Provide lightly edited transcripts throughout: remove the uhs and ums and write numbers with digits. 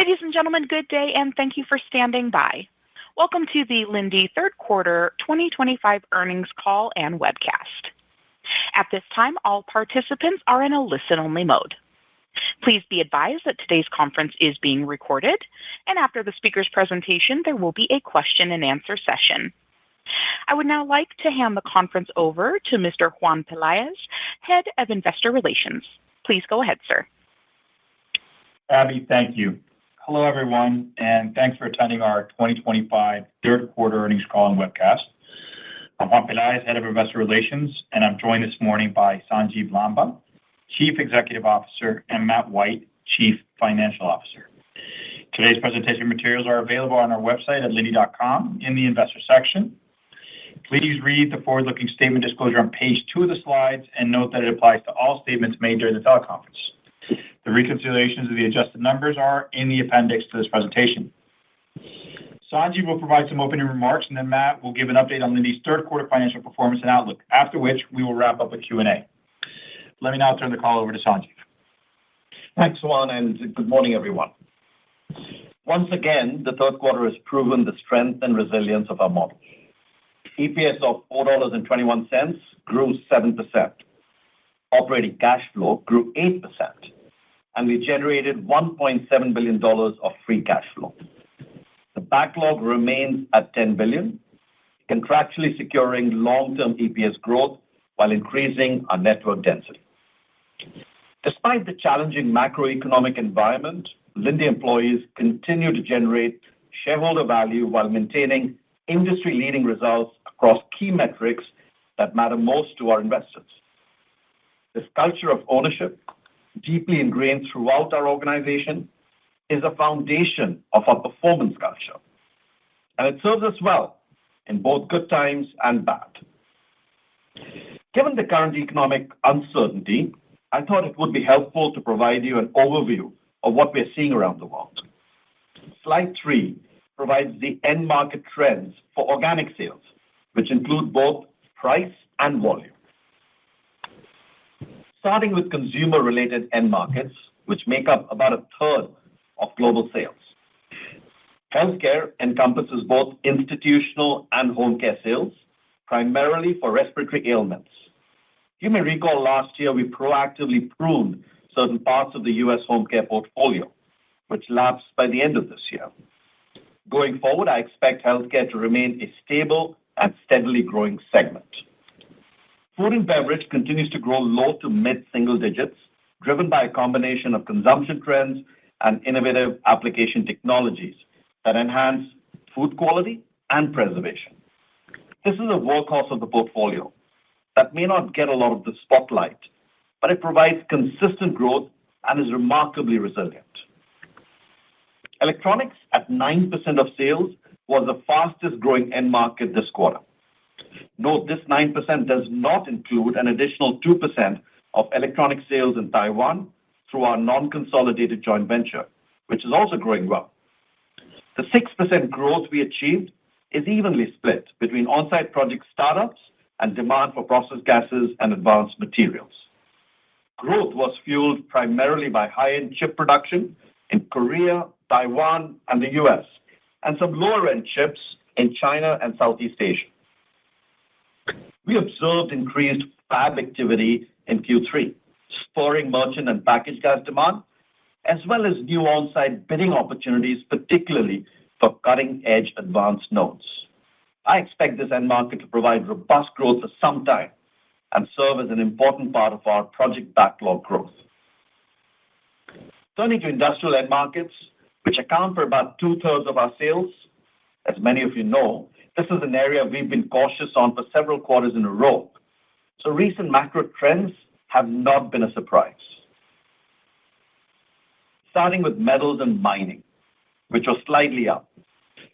Ladies and gentlemen, good day, and thank you for standing by. Welcome to the Linde third quarter 2025 earnings call and webcast. At this time, all participants are in a listen-only mode. Please be advised that today's conference is being recorded, and after the speaker's presentation, there will be a question-and-answer session. I would now like to hand the conference over to Mr. Juan Peláez, Head of Investor Relations. Please go ahead, sir. Abby, thank you. Hello, everyone, and thanks for attending our 2025 third quarter earnings call and webcast. I'm Juan Peláez, Head of Investor Relations, and I'm joined this morning by Sanjiv Lamba, Chief Executive Officer, and Matt White, Chief Financial Officer. Today's presentation materials are available on our website at linde.com in the Investor section. Please read the forward-looking statement disclosure on page 2 of the slides and note that it applies to all statements made during the teleconference. The reconciliations of the adjusted numbers are in the appendix to this presentation. Sanjiv will provide some opening remarks, and then Matt will give an update on Linde's third quarter financial performance and outlook, after which we will wrap up with Q&A. Let me now turn the call over to Sanjiv. Thanks, Juan, and good morning, everyone. Once again, the third quarter has proven the strength and resilience of our model. EPS of $4.21 grew 7%. Operating cash flow grew 8%. And we generated $1.7 billion of free cash flow. The backlog remains at $10 billion, contractually securing long-term EPS growth while increasing our network density. Despite the challenging macroeconomic environment, Linde employees continue to generate shareholder value while maintaining industry-leading results across key metrics that matter most to our investors. This culture of ownership, deeply ingrained throughout our organization, is a foundation of our performance culture, and it serves us well in both good times and bad. Given the current economic uncertainty, I thought it would be helpful to provide you an overview of what we're seeing around the world. Slide 3 provides the end market trends for organic sales, which include both price and volume. Starting with consumer-related end markets, which make up about a third of global sales. Healthcare encompasses both institutional and home care sales, primarily for respiratory ailments. You may recall last year we proactively pruned certain parts of the U.S. home care portfolio, which lapsed by the end of this year. Going forward, I expect healthcare to remain a stable and steadily growing segment. Food and beverage continues to grow low to mid-single digits, driven by a combination of consumption trends and innovative application technologies that enhance food quality and preservation. This is a workhorse of the portfolio that may not get a lot of the spotlight, but it provides consistent growth and is remarkably resilient. Electronics, at 9% of sales, was the fastest-growing end market this quarter. Note this 9% does not include an additional 2% of electronic sales in Taiwan through our non-consolidated joint venture, which is also growing well. The 6% growth we achieved is evenly split between on-site project startups and demand for process gases and advanced materials. Growth was fueled primarily by high-end chip production in Korea, Taiwan, and the U.S., and some lower-end chips in China and Southeast Asia. We observed increased fab activity in Q3, spurring merchant and packaged gas demand, as well as new on-site bidding opportunities, particularly for cutting-edge advanced nodes. I expect this end market to provide robust growth for some time and serve as an important part of our project backlog growth. Turning to industrial end markets, which account for about two-thirds of our sales, as many of you know, this is an area we've been cautious on for several quarters in a row, so recent macro trends have not been a surprise. Starting with metals and mining, which was slightly up,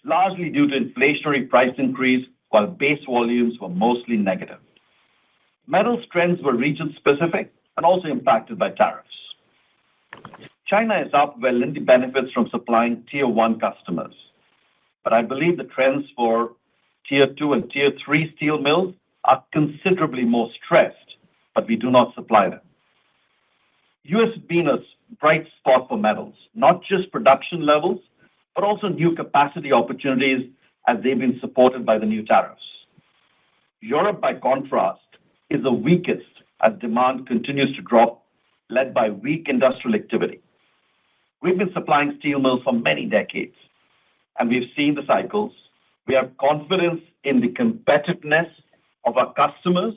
largely due to inflationary price increase, while base volumes were mostly negative. Metals trends were region-specific and also impacted by tariffs. China is up where Linde benefits from supplying Tier 1 customers, but I believe the trends for Tier 2 and Tier 3 steel mills are considerably more stressed, but we do not supply them. U.S. has been a bright spot for metals, not just production levels, but also new capacity opportunities as they've been supported by the new tariffs. Europe, by contrast, is the weakest as demand continues to drop, led by weak industrial activity. We've been supplying steel mills for many decades, and we've seen the cycles. We have confidence in the competitiveness of our customers,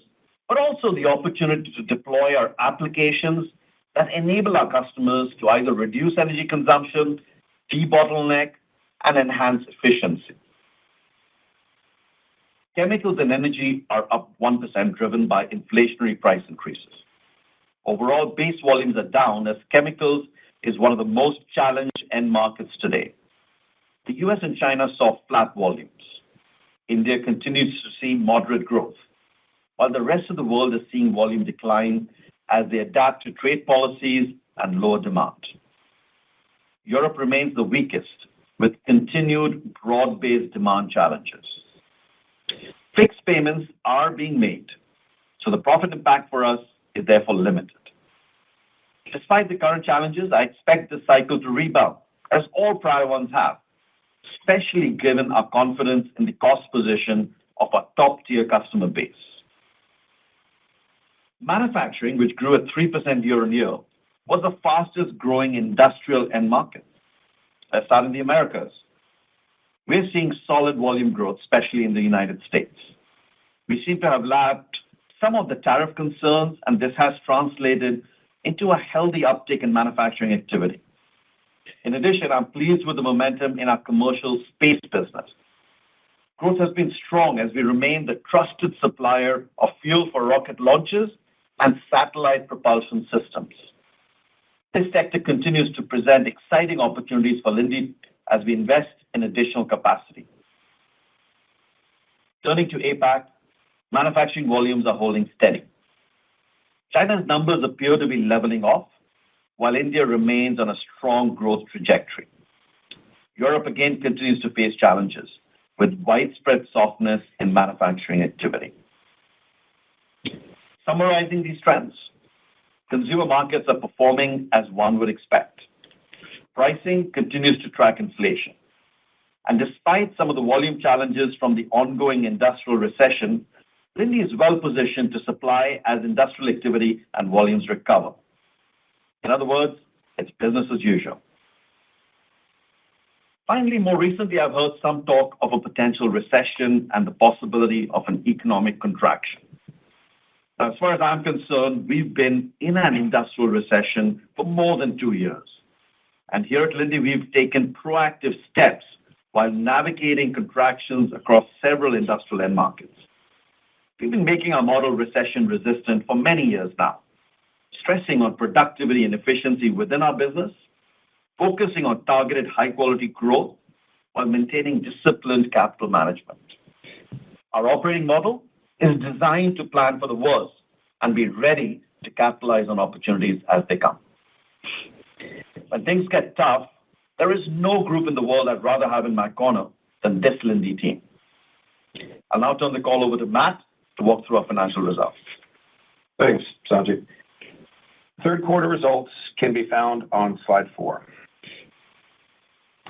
but also the opportunity to deploy our applications that enable our customers to either reduce energy consumption, debottleneck, and enhance efficiency. Chemicals and energy are up 1%, driven by inflationary price increases. Overall, base volumes are down as chemicals is one of the most challenged end markets today. The US and China saw flat volumes. India continues to see moderate growth, while the rest of the world is seeing volume decline as they adapt to trade policies and lower demand. Europe remains the weakest, with continued broad-based demand challenges. Fixed payments are being made, so the profit impact for us is therefore limited. Despite the current challenges, I expect the cycle to rebound, as all prior ones have, especially given our confidence in the cost position of our top-tier customer base. Manufacturing, which grew at 3% year-on-year, was the fastest-growing industrial end market. Let's start in the Americas. We're seeing solid volume growth, especially in the United States. We seem to have lapped some of the tariff concerns, and this has translated into a healthy uptick in manufacturing activity. In addition, I'm pleased with the momentum in our commercial space business. Growth has been strong as we remain the trusted supplier of fuel for rocket launches and satellite propulsion systems. This sector continues to present exciting opportunities for Linde as we invest in additional capacity. Turning to APAC, manufacturing volumes are holding steady. China's numbers appear to be leveling off, while India remains on a strong growth trajectory. Europe again continues to face challenges, with widespread softness in manufacturing activity. Summarizing these trends, consumer markets are performing as one would expect. Pricing continues to track inflation. And despite some of the volume challenges from the ongoing industrial recession, Linde is well positioned to supply as industrial activity and volumes recover. In other words, it's business as usual. Finally, more recently, I've heard some talk of a potential recession and the possibility of an economic contraction. As far as I'm concerned, we've been in an industrial recession for more than 2 years. And here at Linde, we've taken proactive steps while navigating contractions across several industrial end markets. We've been making our model recession resistant for many years now, stressing on productivity and efficiency within our business, focusing on targeted high-quality growth while maintaining disciplined capital management. Our operating model is designed to plan for the worst and be ready to capitalize on opportunities as they come. When things get tough, there is no group in the world I'd rather have in my corner than this Linde team. I'll now turn the call over to Matt to walk through our financial results. Thanks, Sanjay. Third quarter results can be found on slide 4.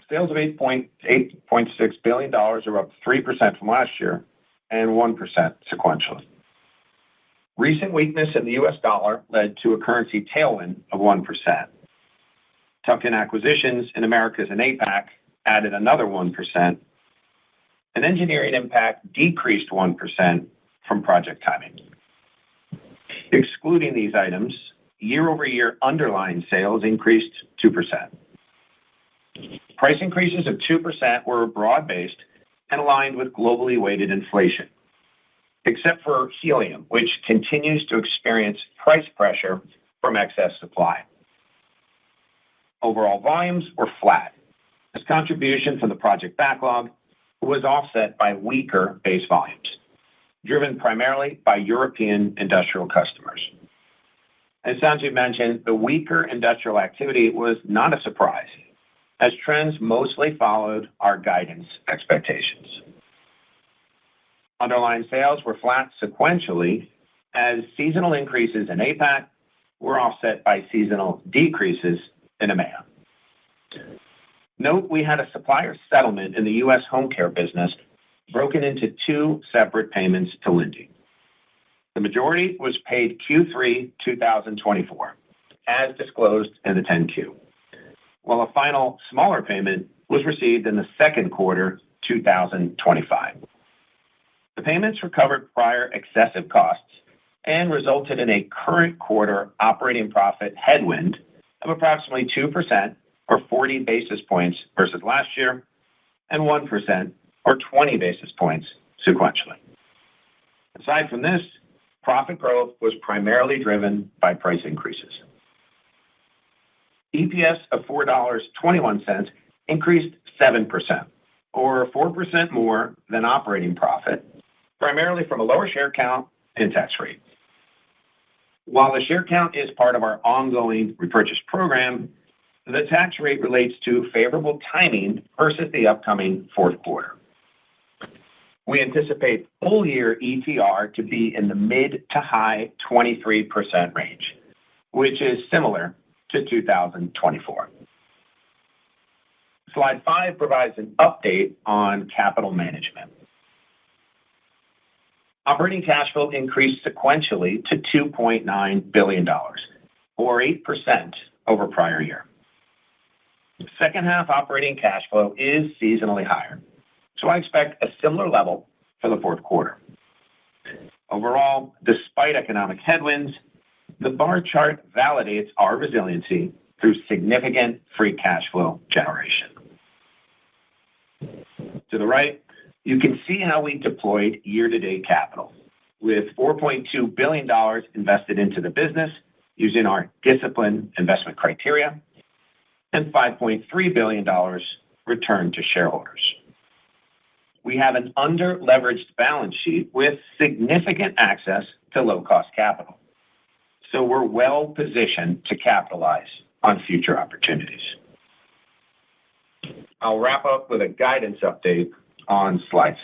Sales of $8.6 billion are up 3% from last year and 1% sequentially. Recent weakness in the US dollar led to a currency tailwind of 1%. Tuck-in acquisitions in Americas and APAC added another 1%, and engineering impact decreased 1% from project timing. Excluding these items, year-over-year underlying sales increased 2%. Price increases of 2% were broad-based and aligned with globally weighted inflation, except for helium, which continues to experience price pressure from excess supply. Overall volumes were flat, as contribution from the project backlog was offset by weaker base volumes, driven primarily by European industrial customers. As Sanjay mentioned, the weaker industrial activity was not a surprise, as trends mostly followed our guidance expectations. Underlying sales were flat sequentially, as seasonal increases in APAC were offset by seasonal decreases in EMEA. Note we had a supplier settlement in the U.S. home care business broken into two separate payments to Linde. The majority was paid Q3 2024, as disclosed in the 10-Q, while a final smaller payment was received in the second quarter 2025. The payments recovered prior excessive costs and resulted in a current quarter operating profit headwind of approximately 2% or 40 basis points versus last year, and 1% or 20 basis points sequentially. Aside from this, profit growth was primarily driven by price increases. EPS of $4.21 increased 7%, or 4% more than operating profit, primarily from a lower share count and tax rate. While the share count is part of our ongoing repurchase program, the tax rate relates to favorable timing versus the upcoming fourth quarter. We anticipate full-year ETR to be in the mid to high 23% range, which is similar to 2024. Slide 5 provides an update on capital management. Operating cash flow increased sequentially to $2.9 billion, or 8% over prior year. Second half operating cash flow is seasonally higher, so I expect a similar level for the fourth quarter. Overall, despite economic headwinds, the bar chart validates our resiliency through significant free cash flow generation. To the right, you can see how we deployed year-to-date capital, with $4.2 billion invested into the business using our disciplined investment criteria, and $5.3 billion returned to shareholders. We have an under-leveraged balance sheet with significant access to low-cost capital, so we're well positioned to capitalize on future opportunities. I'll wrap up with a guidance update on slide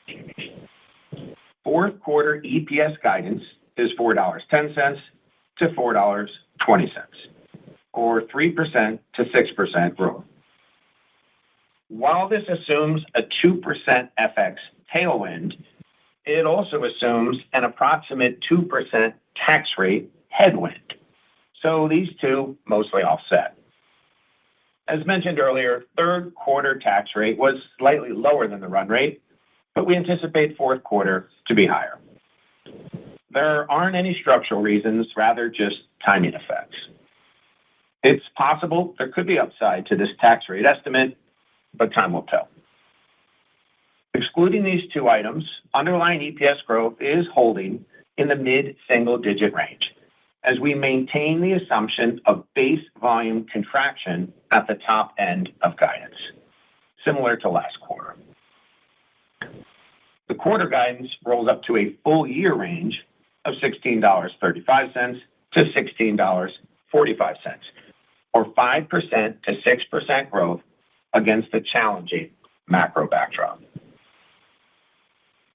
6. Fourth quarter EPS guidance is $4.10 to $4.20, or 3% to 6% growth. While this assumes a 2% FX tailwind, it also assumes an approximate 2% tax rate headwind. So these two mostly offset. As mentioned earlier, third quarter tax rate was slightly lower than the run rate, but we anticipate fourth quarter to be higher. There aren't any structural reasons, rather just timing effects. It's possible there could be upside to this tax rate estimate, but time will tell. Excluding these two items, underlying EPS growth is holding in the mid-single-digit range, as we maintain the assumption of base volume contraction at the top end of guidance, similar to last quarter. The quarter guidance rolls up to a full-year range of $16.35 to $16.45, or 5% to 6% growth against a challenging macro backdrop.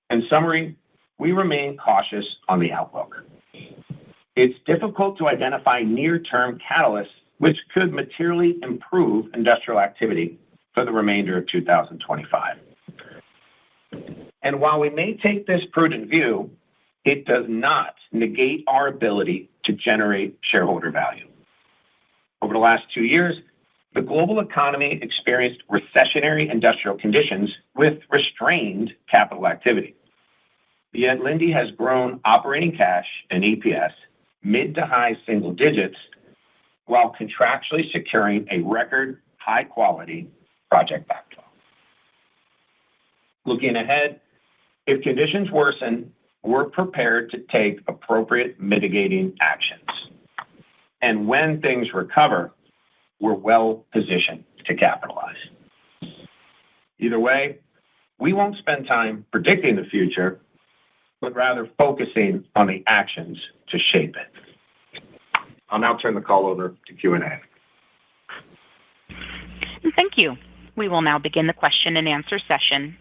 In summary, we remain cautious on the outlook. It's difficult to identify near-term catalysts which could materially improve industrial activity for the remainder of 2025. And while we may take this prudent view, it does not negate our ability to generate shareholder value. Over the last 2 years, the global economy experienced recessionary industrial conditions with restrained capital activity. Yet Linde has grown operating cash and EPS mid to high single digits while contractually securing a record high-quality project backlog. Looking ahead, if conditions worsen, we're prepared to take appropriate mitigating actions. And when things recover, we're well positioned to capitalize. Either way, we won't spend time predicting the future, but rather focusing on the actions to shape it. I'll now turn the call over to Q&A. Thank you. We will now begin the question and answer session.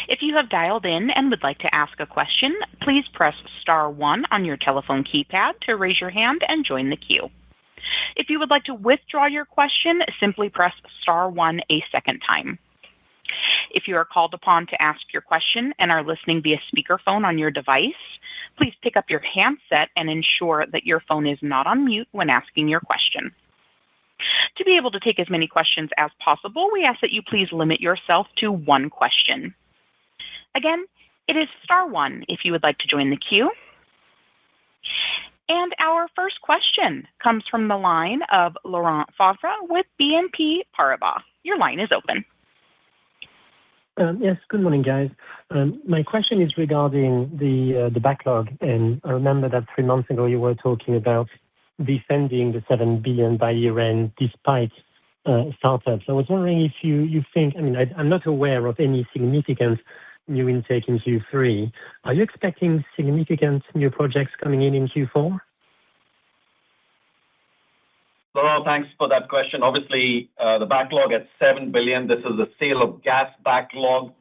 If you have dialed in and would like to ask a question, please press *1 on your telephone keypad to raise your hand and join the queue. If you would like to withdraw your question, simply press star one a second time. If you are called upon to ask your question and are listening via speakerphone on your device, please pick up your handset and ensure that your phone is not on mute when asking your question. To be able to take as many questions as possible, we ask that you please limit yourself to one question. Again, it is star one if you would like to join the queue. And our first question comes from the line of Laurent Favre with BNP Paribas. Your line is open. Yes, good morning, guys. My question is regarding the backlog, and I remember that 3 months ago you were talking about defending the $7 billion by year-end despite startups. I was wondering if you think, I'm not aware of any significant new intake in Q3. Are you expecting significant new projects coming in Q4? Laurent, thanks for that question. Obviously, the backlog at $7 billion, this is the sale of gas backlog,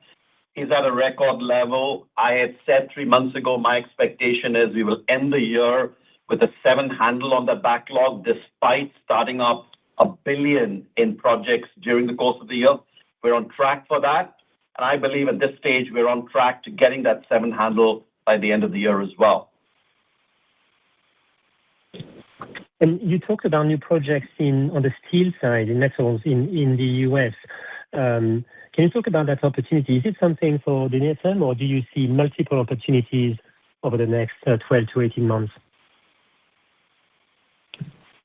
is at a record level. I had said 3 months ago, my expectation is we will end the year with a 7 handle on the backlog, despite starting up $1 billion in projects during the course of the year. We're on track for that. And I believe at this stage, we're on track to getting that 7 handle by the end of the year as well. And you talked about new projects on the steel side, in metals in the US. Can you talk about that opportunity? Is it something for the near term, or do you see multiple opportunities over the next 12 to 18 months?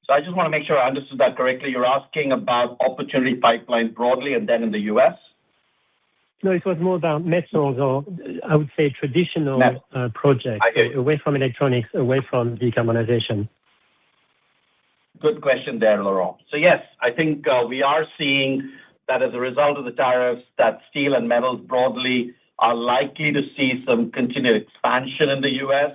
So I just want to make sure I understood that correctly. You're asking about opportunity pipeline broadly and then in the US? No, it was more about metals, or I would say traditional projects, away from electronics, away from decarbonization. Good question there, Laurent. So yes, I think we are seeing that as a result of the tariffs, that steel and metals broadly are likely to see some continued expansion in the US.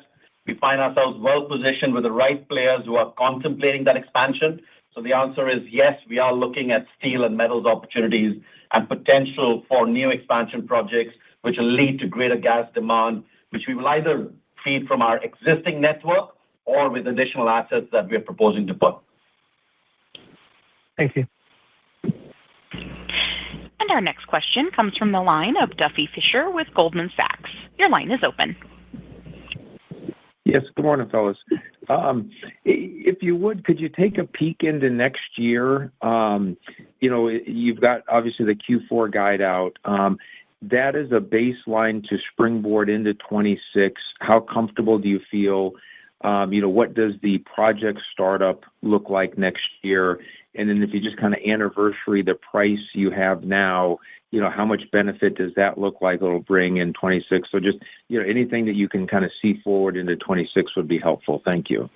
We find ourselves well positioned with the right players who are contemplating that expansion. So the answer is yes, we are looking at steel and metals opportunities and potential for new expansion projects, which will lead to greater gas demand, which we will either feed from our existing network or with additional assets that we're proposing to put. Thank you. And our next question comes from the line of Duffy Fischer with Goldman Sachs. Your line is open. Yes, good morning, fellas. If you would, could you take a peek into next year? You've got obviously the Q4 guide out. That is a baseline to springboard into 26. How comfortable do you feel? What does the project startup look like next year? And then if you just kind of anniversary the price you have now, how much benefit does that look like it'll bring in 26? So just, anything that you can kind of see forward into 26 would be helpful. Thank you.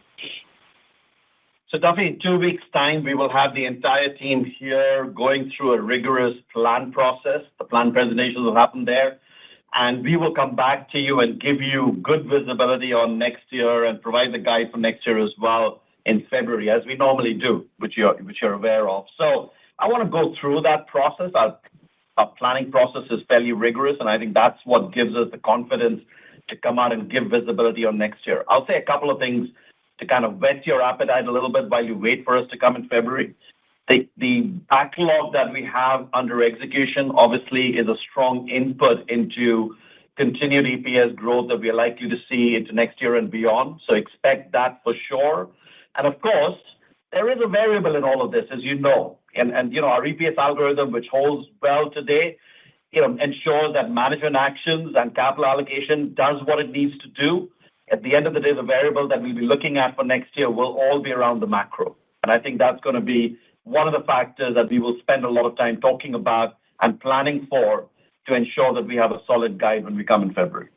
So Duffy, in 2 weeks' time, we will have the entire team here going through a rigorous plan process. The plan presentations will happen there. And we will come back to you and give you good visibility on next year and provide the guide for next year as well in February, as we normally do, which you're aware of. So I want to go through that process. Our planning process is fairly rigorous, and I think that's what gives us the confidence to come out and give visibility on next year. I'll say a couple of things to kind of whet your appetite a little bit while you wait for us to come in February. The backlog that we have under execution obviously is a strong input into continued EPS growth that we are likely to see into next year and beyond. So expect that for sure. And of course, there is a variable in all of this, as you know. And our EPS algorithm, which holds well today, ensures that management actions and capital allocation does what it needs to do. At the end of the day, the variable that we'll be looking at for next year will all be around the macro. And I think that's going to be one of the factors that we will spend a lot of time talking about and planning for to ensure that we have a solid guide when we come in February.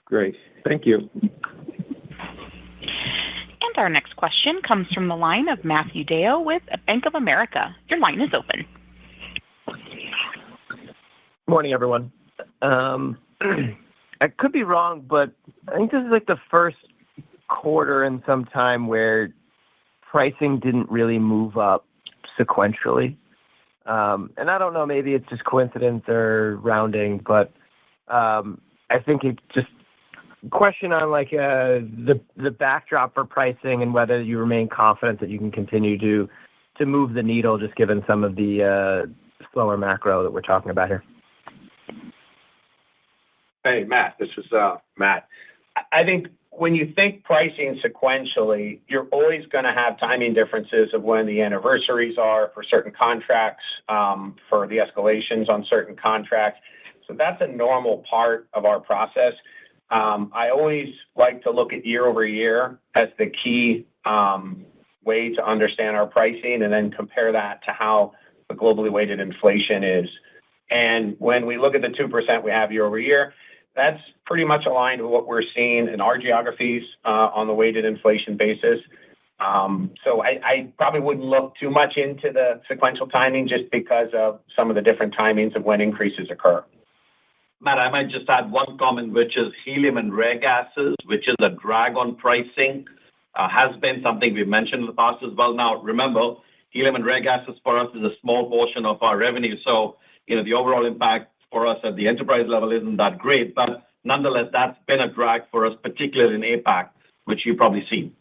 Great. Thank you. And our next question comes from the line of Matthew Deo with Bank of America. Your line is open. Morning, everyone. I could be wrong, but I think this is like the first quarter in some time where pricing didn't really move up sequentially. And I don't know, maybe it's just coincidence or rounding, but I think it just question on like the backdrop for pricing and whether you remain confident that you can continue to move the needle, just given some of the slower macro that we're talking about here. Hey, Matt, this is Matt. I think when you think pricing sequentially, you're always going to have timing differences of when the anniversaries are for certain contracts, for the escalations on certain contracts. So that's a normal part of our process. I always like to look at year over year as the key way to understand our pricing and then compare that to how the globally weighted inflation is. And when we look at the 2% we have year over year, that's pretty much aligned with what we're seeing in our geographies on the weighted inflation basis. So I probably wouldn't look too much into the sequential timing just because of some of the different timings of when increases occur. Matt, I might just add one comment, which is helium and rare gases, which is a drag on pricing, has been something we've mentioned in the past as well. Now, remember, helium and rare gases for us is a small portion of our revenue. So, the overall impact for us at the enterprise level isn't that great, but nonetheless, that's been a drag for us, particularly in APAC, which you've probably seen.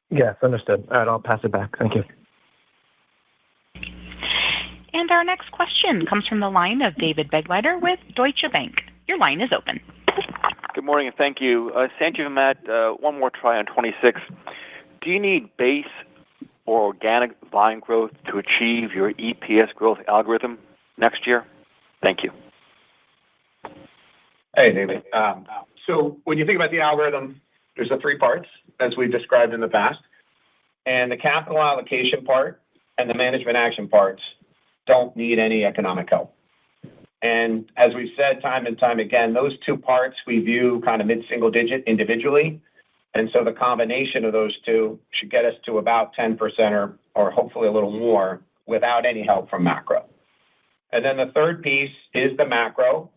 Yes, understood. All right, I'll pass it back. Thank you. And our next question comes from the line of David Begleiter with Deutsche Bank. Your line is open. Good morning and thank you. Sanjiv and Matt, one more try on 26. Do you need base or organic volume growth to achieve your EPS growth algorithm next year? Thank you. Hey, David. So when you think about the algorithm, there's the three parts, as we've described in the past. And the capital allocation part and the management action parts don't need any economic help. And as we've said time and time again, those two parts we view kind of mid-single digit individually. And so the combination of those two should get us to about 10% or hopefully a little more without any help from macro. And then the third piece is the macro,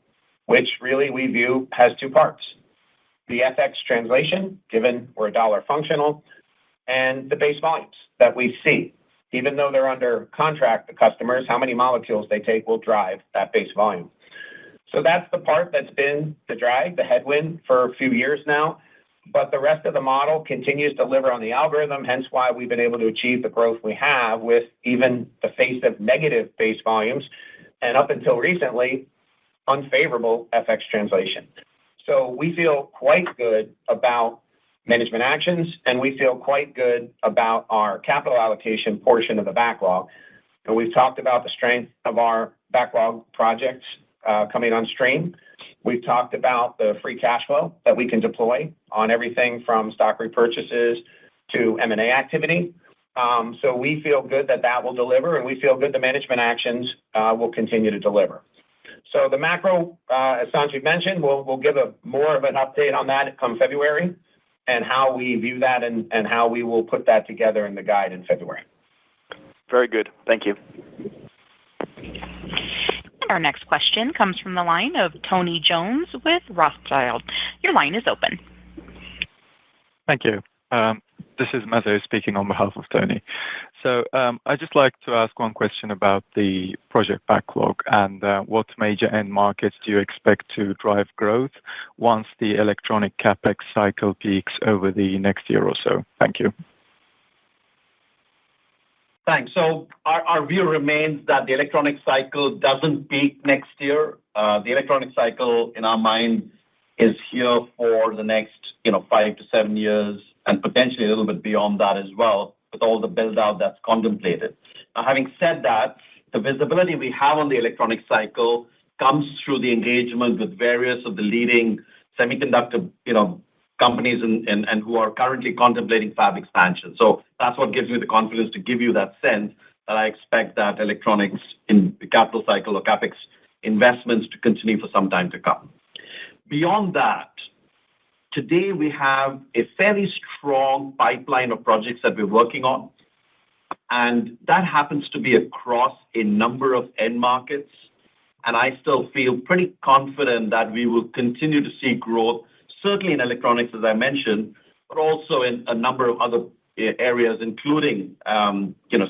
which really we view has two parts. The FX translation, given we're dollar functional, and the base volumes that we see. Even though they're under contract, the customers, how many molecules they take will drive that base volume. So that's the part that's been the drag, the headwind for a few years now. But the rest of the model continues to deliver on the algorithm, hence why we've been able to achieve the growth we have with even the face of negative base volumes, and up until recently, unfavorable FX translation. So we feel quite good about management actions, and we feel quite good about our capital allocation portion of the backlog. And we've talked about the strength of our backlog projects coming on stream. We've talked about the free cash flow that we can deploy on everything from stock repurchases to M&A activity. So we feel good that that will deliver, and we feel good the management actions will continue to deliver. So the macro, as Sanjiv mentioned, we'll give more of an update on that come February and how we view that and how we will put that together in the guide in February. Very good. Thank you. Our next question comes from the line of Tony Jones with Rothschild. Your line is open. Thank you. This is Mazo speaking on behalf of Tony. So I'd just like to ask one question about the project backlog and what major end markets do you expect to drive growth once the electronic CapEx cycle peaks over the next year or so? Thank you. Thanks. So our view remains that the electronic cycle doesn't peak next year. The electronic cycle, in our mind, is here for the next 5 to 7 years and potentially a little bit beyond that as well, with all the build-out that's contemplated. Now, having said that, the visibility we have on the electronic cycle comes through the engagement with various of the leading semiconductor companies and who are currently contemplating fab expansion. So that's what gives me the confidence to give you that sense that I expect that electronics in the capital cycle or CapEx investments to continue for some time to come. Beyond that, today we have a fairly strong pipeline of projects that we're working on, and that happens to be across a number of end markets. And I still feel pretty confident that we will continue to see growth, certainly in electronics, as I mentioned, but also in a number of other areas, including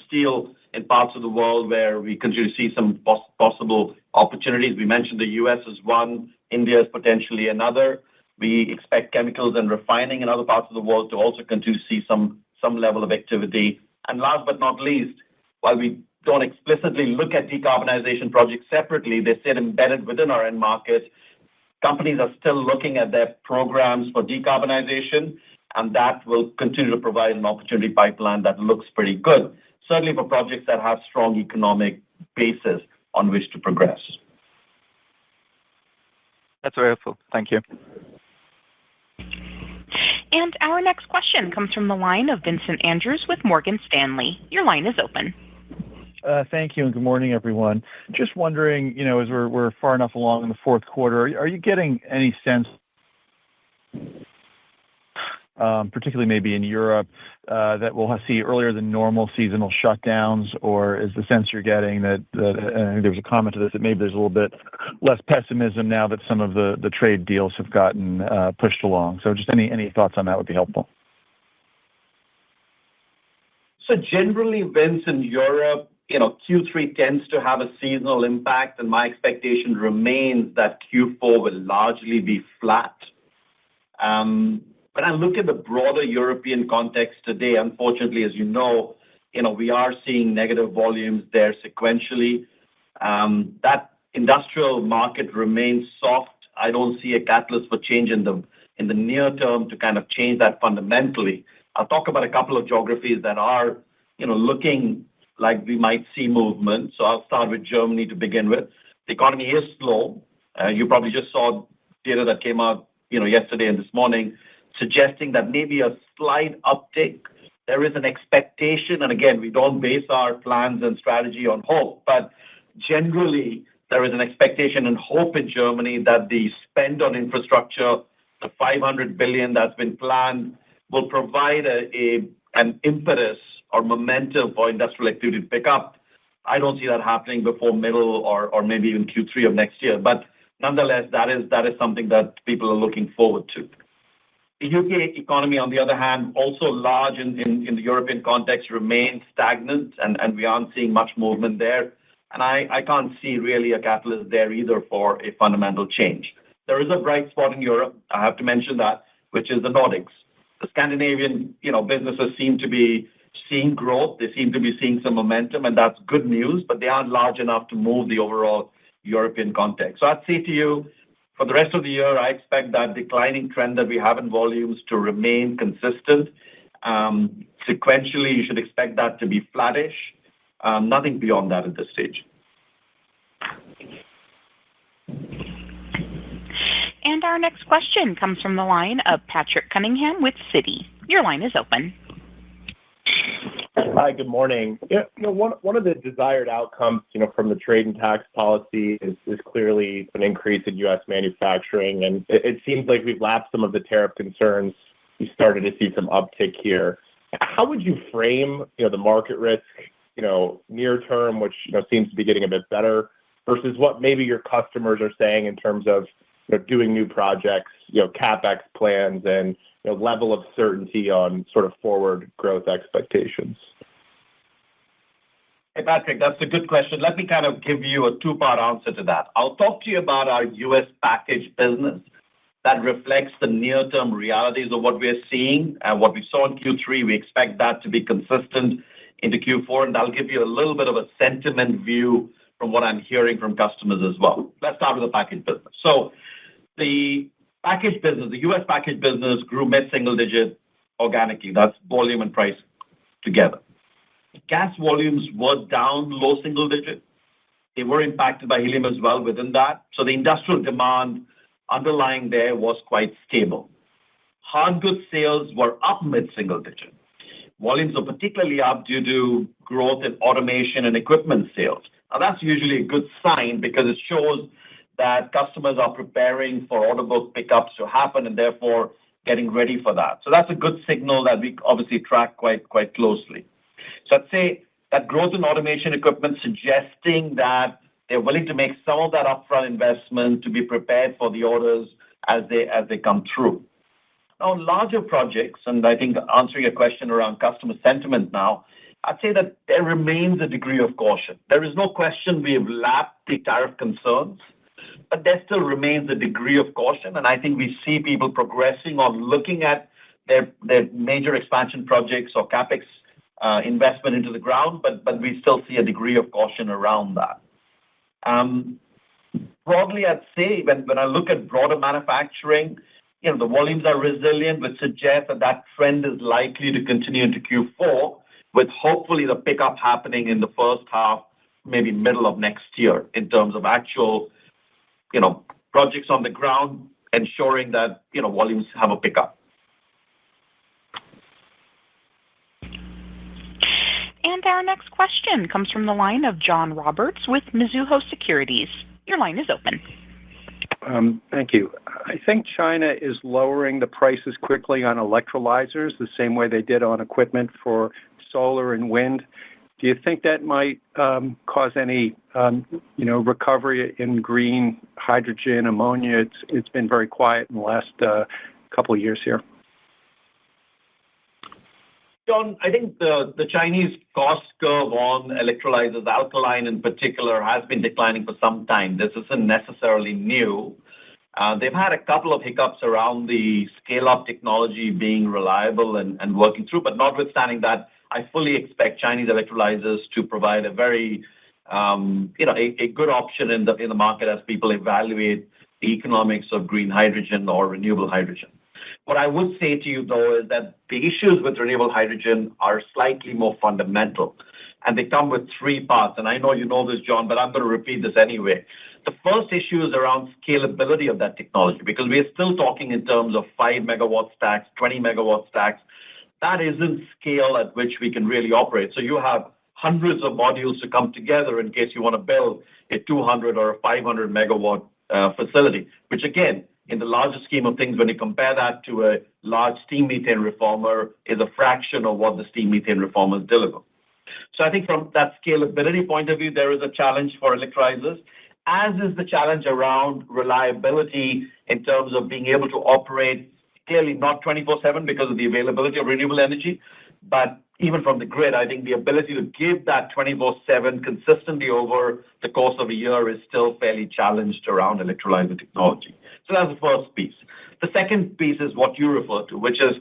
steel in parts of the world where we continue to see some possible opportunities. We mentioned the U.S. as one, India is potentially another. We expect chemicals and refining in other parts of the world to also continue to see some level of activity. And last but not least, while we don't explicitly look at decarbonization projects separately, they sit embedded within our end market. Companies are still looking at their programs for decarbonization, and that will continue to provide an opportunity pipeline that looks pretty good, certainly for projects that have strong economic basis on which to progress. That's very helpful. Thank you. And our next question comes from the line of Vincent Andrews with Morgan Stanley. Your line is open. Thank you, and good morning, everyone. Just wondering, as we're far enough along in the fourth quarter, are you getting any sense, particularly maybe in Europe, that we'll see earlier than normal seasonal shutdowns, or is the sense you're getting that there was a comment to this, that maybe there's a little bit less pessimism now that some of the trade deals have gotten pushed along? So just any thoughts on that would be helpful. So generally, Vince, in Europe, Q3 tends to have a seasonal impact, and my expectation remains that Q4 will largely be flat. When I look at the broader European context today, unfortunately, as you know, we are seeing negative volumes there sequentially. That industrial market remains soft. I don't see a catalyst for change in the near term to kind of change that fundamentally. I'll talk about a couple of geographies that are, looking like we might see movement. So I'll start with Germany to begin with. The economy is slow. You probably just saw data that came out, yesterday and this morning, suggesting that maybe a slight uptick. There is an expectation, and again, we don't base our plans and strategy on hope, but generally, there is an expectation and hope in Germany that the spend on infrastructure, the 500 billion that's been planned, will provide an impetus or momentum for industrial activity to pick up. I don't see that happening before middle or maybe even Q3 of next year, but nonetheless, that is something that people are looking forward to. The UK economy, on the other hand, also large in the European context, remains stagnant, and we aren't seeing much movement there. And I can't see really a catalyst there either for a fundamental change. There is a bright spot in Europe, I have to mention that, which is the Nordics. The Scandinavian, businesses seem to be seeing growth. They seem to be seeing some momentum, and that's good news, but they aren't large enough to move the overall European context. So I'd say to you, for the rest of the year, I expect that declining trend that we have in volumes to remain consistent. Sequentially, you should expect that to be flattish. Nothing beyond that at this stage. And our next question comes from the line of Patrick Cunningham with Citi. Your line is open. Hi, good morning. One of the desired outcomes, from the trade and tax policy is clearly an increase in U.S. manufacturing, and it seems like we've lapped some of the tariff concerns. We started to see some uptick here. How would you frame, the market risk, near term, which seems to be getting a bit better, versus what maybe your customers are saying in terms of doing new projects, CapEx plans, and level of certainty on sort of forward growth expectations? Hey, Patrick, that's a good question. Let me kind of give you a two-part answer to that. I'll talk to you about our U.S. package business that reflects the near-term realities of what we're seeing and what we saw in Q3. We expect that to be consistent into Q4, and I'll give you a little bit of a sentiment view from what I'm hearing from customers as well. Let's start with the package business. So the package business, the U.S. package business grew mid-single digit organically. That's volume and price together. Gas volumes were down low single digit. They were impacted by helium as well within that. So the industrial demand underlying there was quite stable. Hard goods sales were up mid-single digit. Volumes are particularly up due to growth in automation and equipment sales. Now, that's usually a good sign because it shows that customers are preparing for order book pickups to happen and therefore getting ready for that. So that's a good signal that we obviously track quite closely. So I'd say that growth in automation equipment suggesting that they're willing to make some of that upfront investment to be prepared for the orders as they come through. Now, larger projects, and I think answering a question around customer sentiment now, I'd say that there remains a degree of caution. There is no question we have lapped the tariff concerns, but there still remains a degree of caution. And I think we see people progressing on looking at their major expansion projects or CapEx investment into the ground, but we still see a degree of caution around that. Broadly, I'd say when I look at broader manufacturing, the volumes are resilient, which suggests that trend is likely to continue into Q4, with hopefully the pickup happening in the first half, maybe middle of next year, in terms of actual, projects on the ground, ensuring that, volumes have a pickup. And our next question comes from the line of John Roberts with Mizuho Securities. Your line is open. Thank you. I think China is lowering the prices quickly on electrolyzers, the same way they did on equipment for solar and wind. Do you think that might cause any, recovery in green hydrogen, ammonia? It's been very quiet in the last couple of years here. John, I think the Chinese cost curve on electrolyzers, alkaline in particular, has been declining for some time. This isn't necessarily new. They've had a couple of hiccups around the scale-up technology being reliable and working through, but notwithstanding that, I fully expect Chinese electrolyzers to provide a very, a good option in the market as people evaluate the economics of green hydrogen or renewable hydrogen. What I would say to you, though, is that the issues with renewable hydrogen are slightly more fundamental, and they come with three parts. And I know you know this, John, but I'm going to repeat this anyway. The first issue is around scalability of that technology, because we are still talking in terms of 5 megawatt stacks, 20 megawatt stacks. That isn't scale at which we can really operate. So you have hundreds of modules to come together in case you want to build a 200 or a 500 megawatt facility, which again, in the larger scheme of things, when you compare that to a large steam methane reformer, is a fraction of what the steam methane reformers deliver. So I think from that scalability point of view, there is a challenge for electrolyzers, as is the challenge around reliability in terms of being able to operate, clearly not 24/7 because of the availability of renewable energy, but even from the grid, I think the ability to give that 24/7 consistently over the course of a year is still fairly challenged around electrolyzer technology. So that's the first piece. The second piece is what you refer to, which is,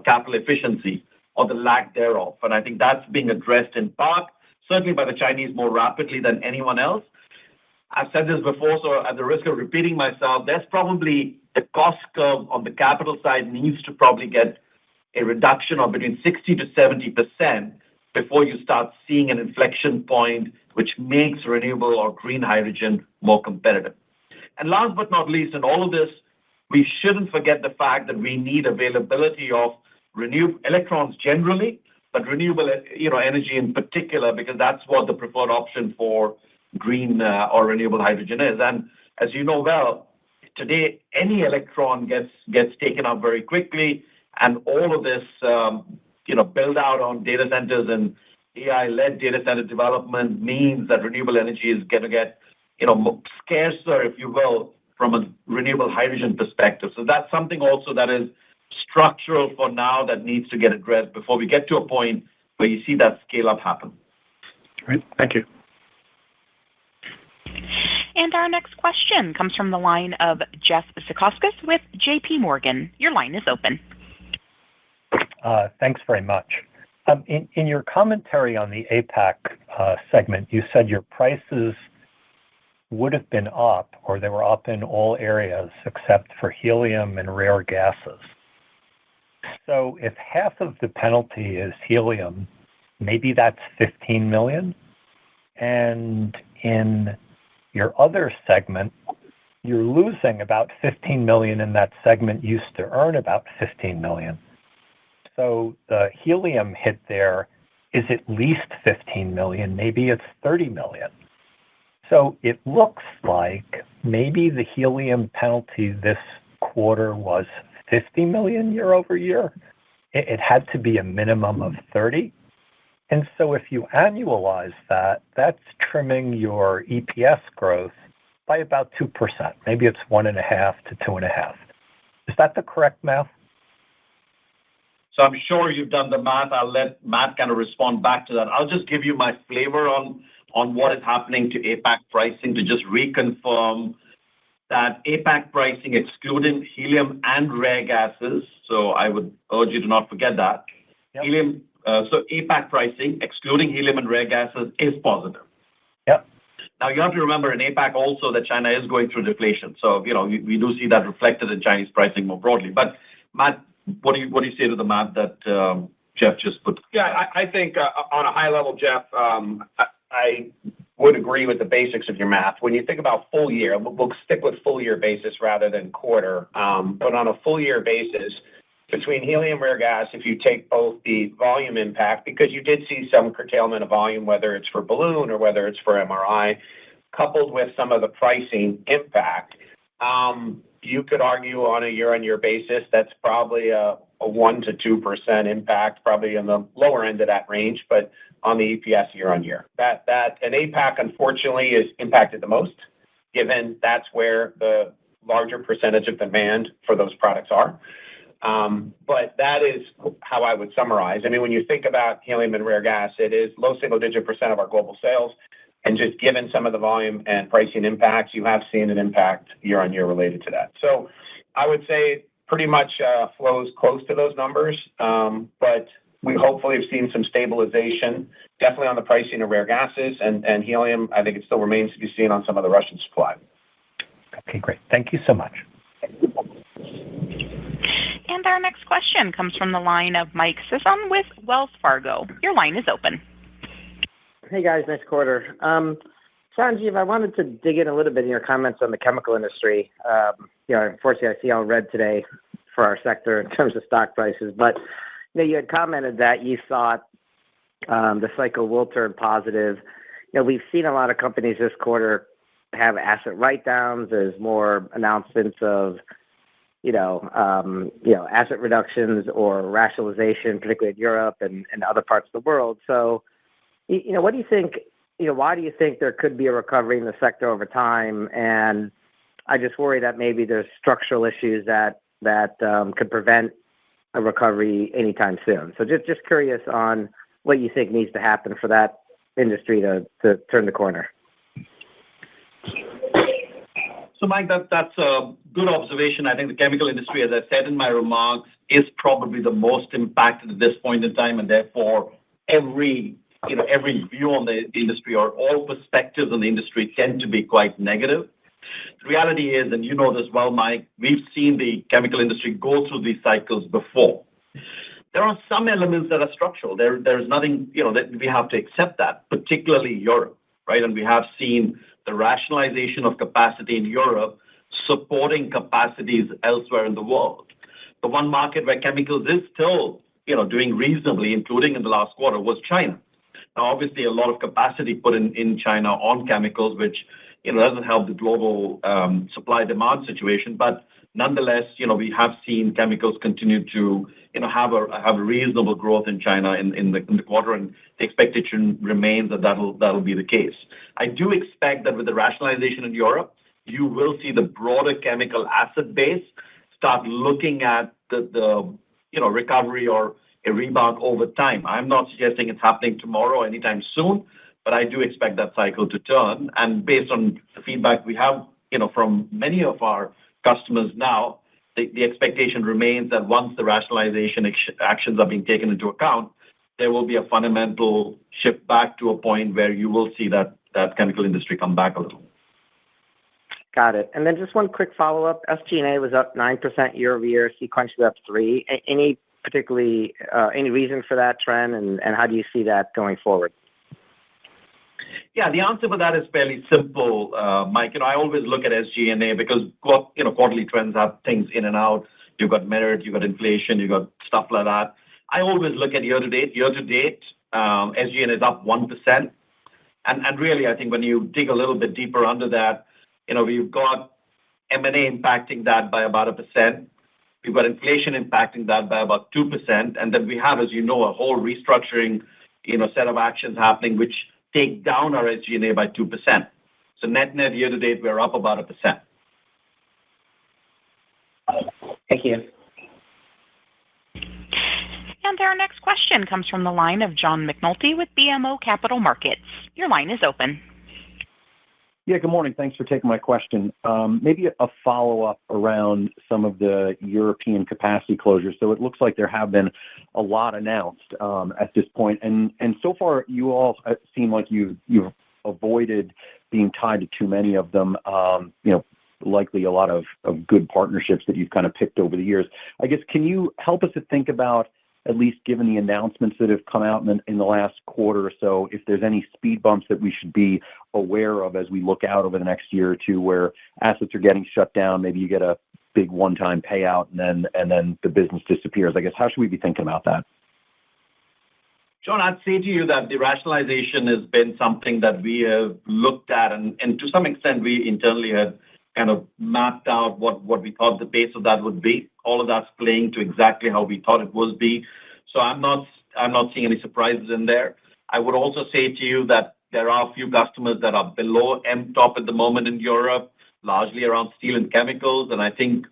capital efficiency or the lack thereof. And I think that's being addressed in part, certainly by the Chinese more rapidly than anyone else. I've said this before, so at the risk of repeating myself, there's probably the cost curve on the capital side needs to probably get a reduction of between 60 to 70% before you start seeing an inflection point which makes renewable or green hydrogen more competitive. And last but not least, in all of this, we shouldn't forget the fact that we need availability of renewable electrons generally, but renewable energy in particular, because that's what the preferred option for green or renewable hydrogen is. And as you know well, today any electron gets taken up very quickly, and all of this build out on data centers and AI-led data center development means that renewable energy is going to get scarcer, if you will, from a renewable hydrogen perspective. So that's something also that is structural for now that needs to get addressed before we get to a point where you see that scale up happen. Great. Thank you. And our next question comes from the line of Jeff Zekauskas with JP Morgan. Your line is open. Thanks very much. In your commentary on the APAC segment, you said your prices would have been up, or they were up in all areas except for helium and rare gases. So if half of the penalty is helium, maybe that's $15 million. And in your other segment, you're losing about $15 million in that segment used to earn about $15 million. So the helium hit there is at least $15 million, maybe it's $30 million. So it looks like maybe the helium penalty this quarter was $50 million year over year. It had to be a minimum of 30. And so if you annualize that, that's trimming your EPS growth by about 2%. Maybe it's 1.5 to 2.5. Is that the correct math? So I'm sure you've done the math. I'll let Matt kind of respond back to that. I'll just give you my flavor on what is happening to APAC pricing to just reconfirm that APAC pricing excluding helium and rare gases. So I would urge you to not forget that. Yep. So APAC pricing excluding helium and rare gases is positive. Yep. Now you have to remember in APAC also that China is going through deflation. So we do see that reflected in Chinese pricing more broadly. But Matt, what do you say to the math that Jeff just put? Yeah, I think on a high level, Jeff, I would agree with the basics of your math. When you think about full year, we'll stick with full year basis rather than quarter. But on a full year basis, between helium, rare gas, if you take both the volume impact, because you did see some curtailment of volume, whether it's for balloon or whether it's for MRI, coupled with some of the pricing impact, you could argue on a year-on-year basis that's probably a 1 to 2% impact, probably in the lower end of that range, but on the EPS year-on-year. That and APAC, unfortunately, is impacted the most, given that's where the larger percentage of demand for those products are. But that is how I would summarize. I mean, when you think about helium and rare gas, it is low single-digit % of our global sales. And just given some of the volume and pricing impacts, you have seen an impact year-on-year related to that. So I would say pretty much flows close to those numbers, but we hopefully have seen some stabilization, definitely on the pricing of rare gases and helium. I think it still remains to be seen on some of the Russian supply. Okay, great. Thank you so much. And our next question comes from the line of Mike Sisson with Wells Fargo. Your line is open. Hey, guys. Nice quarter. Sanjiv, I wanted to dig in a little bit in your comments on the chemical industry. Unfortunately, I see all red today for our sector in terms of stock prices. But you had commented that you thought the cycle will turn positive. We've seen a lot of companies this quarter have asset write-downs. There's more announcements of asset reductions or rationalization, particularly in Europe and other parts of the world. So, what do you think? Why do you think there could be a recovery in the sector over time? And I just worry that maybe there's structural issues that could prevent a recovery anytime soon. So just curious on what you think needs to happen for that industry to turn the corner. So, Mike, that's a good observation. I think the chemical industry, as I said in my remarks, is probably the most impacted at this point in time, and therefore every view on the industry or all perspectives on the industry tend to be quite negative. The reality is, and you know this well, Mike, we've seen the chemical industry go through these cycles before. There are some elements that are structural. There's nothing, that we have to accept that, particularly Europe, right? And we have seen the rationalization of capacity in Europe supporting capacities elsewhere in the world. The one market where chemicals is still, doing reasonably, including in the last quarter, was China. Now, obviously, a lot of capacity put in China on chemicals, which doesn't help the global supply-demand situation. But nonetheless, we have seen chemicals continue to have a reasonable growth in China in the quarter, and the expectation remains that that'll be the case. I do expect that with the rationalization in Europe, you will see the broader chemical asset base start looking at the recovery or a rebound over time. I'm not suggesting it's happening tomorrow or anytime soon, but I do expect that cycle to turn. And based on the feedback we have, from many of our customers now, the expectation remains that once the rationalization actions are being taken into account, there will be a fundamental shift back to a point where you will see that chemical industry come back a little. Got it. And then just one quick follow-up. SG&A was up 9% year-over-year, sequentially up 3%. Any reason for that trend, and how do you see that going forward? Yeah, the answer for that is fairly simple, Mike. I always look at SG&A because quarterly trends have things in and out. You've got merit, you've got inflation, you've got stuff like that. I always look at year-to-date. Year-to-date, SG&A is up 1%. And really, I think when you dig a little bit deeper under that, we've got M&A impacting that by about 1%. We've got inflation impacting that by about 2%. And then we have, as you know, a whole restructuring, set of actions happening, which take down our SG&A by 2%. So net year-to-date, we're up about 1%. Thank you. Our next question comes from the line of John McNulty with BMO Capital Markets. Your line is open. Yeah, good morning. Thanks for taking my question. Maybe a follow-up around some of the European capacity closures. So it looks like there have been a lot announced at this point. And so far, you all seem like you've avoided being tied to too many of them, likely a lot of good partnerships that you've kind of picked over the years. I guess, can you help us to think about, at least given the announcements that have come out in the last quarter or so, if there's any speed bumps that we should be aware of as we look out over the next year or two where assets are getting shut down, maybe you get a big one-time payout and then the business disappears. I guess, how should we be thinking about that? John, I'd say to you that the rationalization has been something that we have looked at, and to some extent, we internally had kind of mapped out what we thought the pace of that would be. All of that's playing to exactly how we thought it would be. So I'm not seeing any surprises in there. I would also say to you that there are a few customers that are below MTOP at the moment in Europe, largely around steel and chemicals, and I think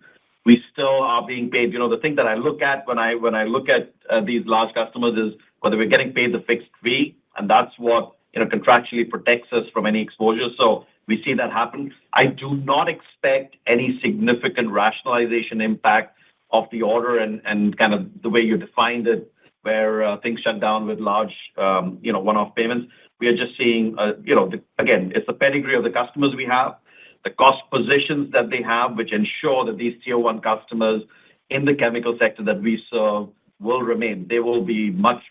we still are being paid. The thing that I look at when I look at these large customers is whether we're getting paid the fixed fee, and that's what contractually protects us from any exposure. So we see that happen. I do not expect any significant rationalization impact of the order and kind of the way you defined it, where things shut down with large, one-off payments. We are just seeing, again, it's the pedigree of the customers we have, the cost positions that they have, which ensure that these tier one customers in the chemical sector that we serve will remain. They will be much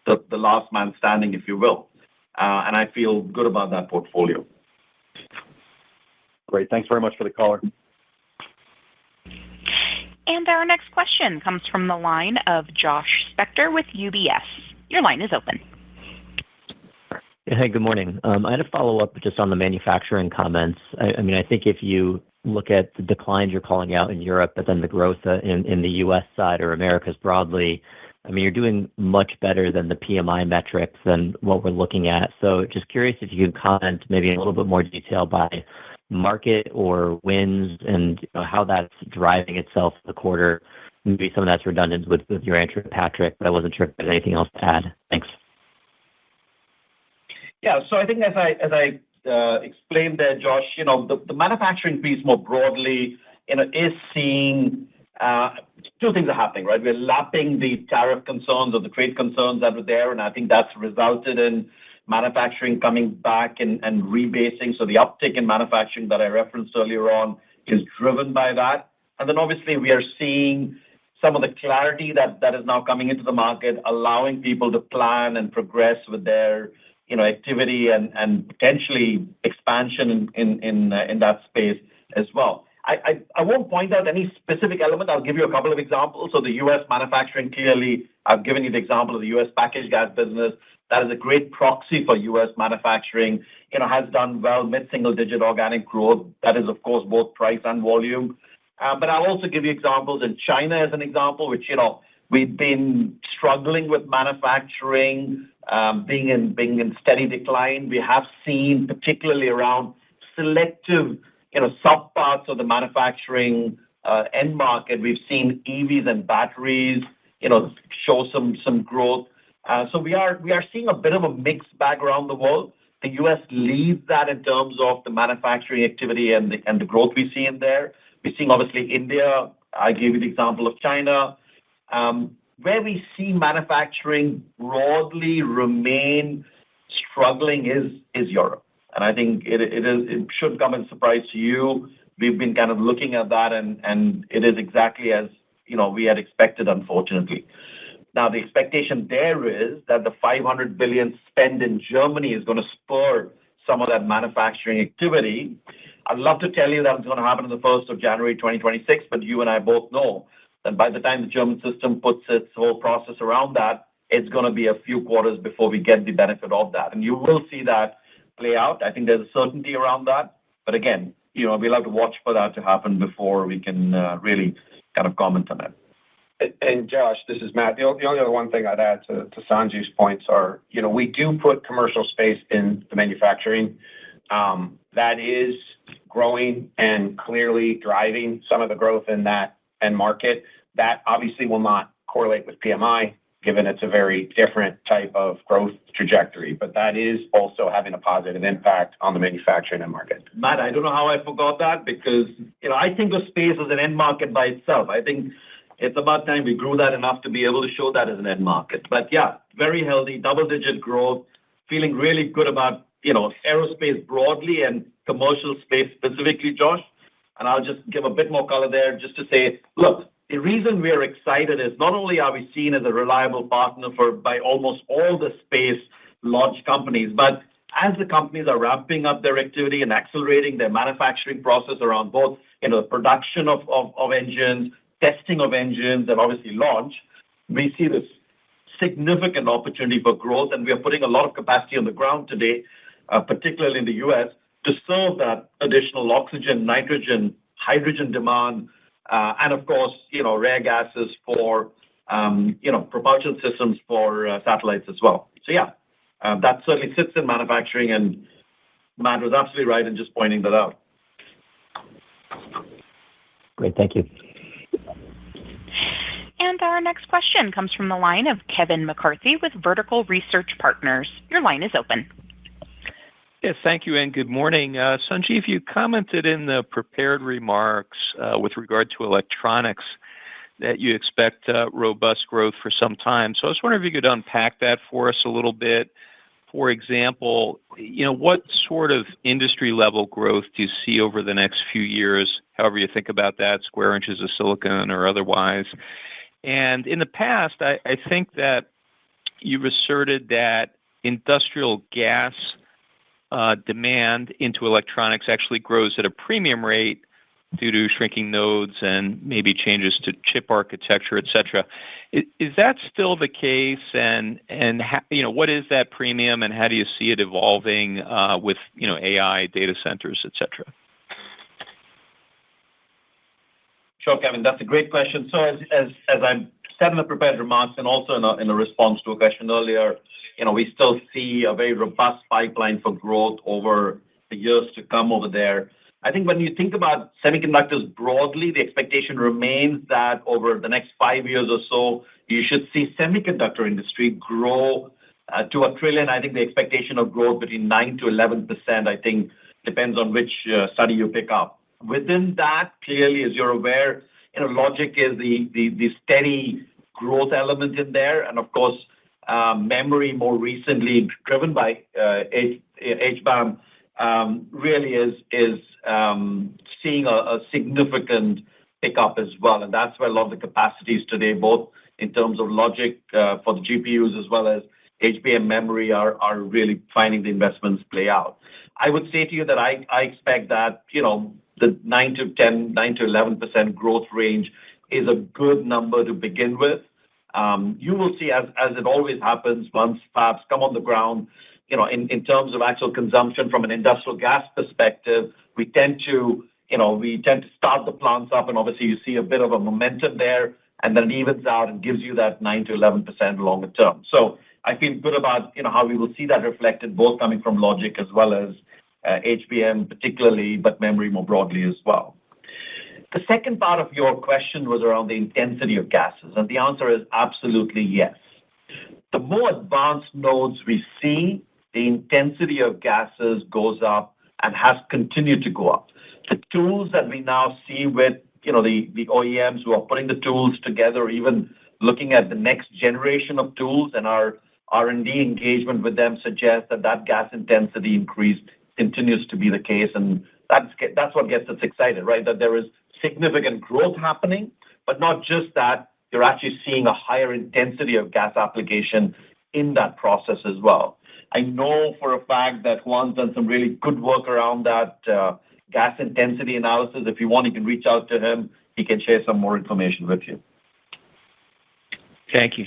the last man standing, if you will. And I feel good about that portfolio. Great. Thanks very much for the caller. And our next question comes from the line of Josh Spector with UBS. Your line is open. Hey, good morning. I had a follow-up just on the manufacturing comments. I think if you look at the declines you're calling out in Europe, but then the growth in the U.S. side or Americas broadly, you're doing much better than the PMI metrics than what we're looking at. So just curious if you could comment maybe in a little bit more detail by market or wins and how that's driving itself the quarter. Maybe some of that's redundant with your answer, Patrick, but I wasn't sure if there's anything else to add. Thanks. Yeah, so I think as I explained there, Josh, the manufacturing piece more broadly, is seeing two things are happening, right? We're lapping the tariff concerns or the trade concerns that were there, and I think that's resulted in manufacturing coming back and rebasing. So the uptick in manufacturing that I referenced earlier on is driven by that. And then obviously we are seeing some of the clarity that is now coming into the market, allowing people to plan and progress with their activity and potentially expansion in that space as well. I won't point out any specific element. I'll give you a couple of examples. So the U.S. manufacturing, clearly, I've given you the example of the U.S. packaged gas business. That is a great proxy for U.S. manufacturing, has done well, mid-single-digit organic growth. That is, of course, both price and volume. But I'll also give you examples in China as an example, which, we've been struggling with manufacturing, being in steady decline. We have seen, particularly around selective, subparts of the manufacturing end market, we've seen EVs and batteries, show some growth. So we are seeing a bit of a mixed bag around the world. The U.S. leads that in terms of the manufacturing activity and the growth we see in there. We're seeing, obviously, India. I gave you the example of China. Where we see manufacturing broadly remain struggling is Europe. And I think it should come as a surprise to you. We've been kind of looking at that, and it is exactly as we had expected, unfortunately. Now, the expectation there is that the $500 billion spend in Germany is going to spur some of that manufacturing activity. I'd love to tell you that it's going to happen on the 1st of January 2026, but you and I both know that by the time the German system puts its whole process around that, it's going to be a few quarters before we get the benefit of that. And you will see that play out. I think there's a certainty around that. But again, we'll have to watch for that to happen before we can really kind of comment on it. And Josh, this is Matt. The only other one thing I'd add to Sanjiv's points are, we do put commercial space in the manufacturing. That is growing and clearly driving some of the growth in that end market. That obviously will not correlate with PMI. given it's a very different type of growth trajectory. But that is also having a positive impact on the manufacturing end market. Matt, I don't know how I forgot that because, I think of space as an end market by itself. I think it's about time we grew that enough to be able to show that as an end market. But yeah, very healthy, double-digit growth, feeling really good about, aerospace broadly and commercial space specifically, Josh. And I'll just give a bit more color there just to say, look, the reason we're excited is not only are we seen as a reliable partner by almost all the space launch companies, but as the companies are ramping up their activity and accelerating their manufacturing process around both, the production of engines, testing of engines, and obviously launch, we see this significant opportunity for growth. And we are putting a lot of capacity on the ground today, particularly in the U.S., to serve that additional oxygen, nitrogen, hydrogen demand, and of course, rare gases for, propulsion systems for satellites as well. So yeah, that certainly sits in manufacturing, and Matt was absolutely right in just pointing that out. Great, thank you. And our next question comes from the line of Kevin McCarthy with Vertical Research Partners. Your line is open. Yes, thank you and good morning. Sanjeev, you commented in the prepared remarks with regard to electronics that you expect robust growth for some time. So I was wondering if you could unpack that for us a little bit. For example, what sort of industry level growth do you see over the next few years, however you think about that, square inches of silicon or otherwise? And in the past, I think that you've asserted that industrial gas demand into electronics actually grows at a premium rate due to shrinking nodes and maybe changes to chip architecture, et cetera. Is that still the case? And what is that premium, and how do you see it evolving with AI data centers, et cetera? Sure, Kevin, that's a great question. So as I said in the prepared remarks and also in a response to a question earlier, we still see a very robust pipeline for growth over the years to come over there. I think when you think about semiconductors broadly, the expectation remains that over the next 5 years or so, you should see semiconductor industry grow to $1 trillion. I think the expectation of growth between 9 to 11%, I think, depends on which study you pick up. Within that, clearly, as you're aware, logic is the steady growth element in there. And of course, memory more recently driven by HBAM really is seeing a significant pickup as well. And that's where a lot of the capacities today, both in terms of logic for the GPUs as well as HBM memory are really finding the investments play out. I would say to you that I expect that, the 9 to 11% growth range is a good number to begin with. You will see, as it always happens, once fabs come on the ground, in terms of actual consumption from an industrial gas perspective, we tend to start the plants up, and obviously you see a bit of a momentum there, and then it evens out and gives you that 9 to 11% longer term. So I feel good about how we will see that reflected, both coming from logic as well as HBM particularly, but memory more broadly as well. The second part of your question was around the intensity of gases, and the answer is absolutely yes. The more advanced nodes we see, the intensity of gases goes up and has continued to go up. The tools that we now see with the OEMs who are putting the tools together, even looking at the next generation of tools, and our R&D engagement with them suggests that gas intensity increase continues to be the case, and that's what gets us excited, right? That there is significant growth happening, but not just that, you're actually seeing a higher intensity of gas application in that process as well. I know for a fact that Juan's done some really good work around that gas intensity analysis. If you want, you can reach out to him. He can share some more information with you. Thank you.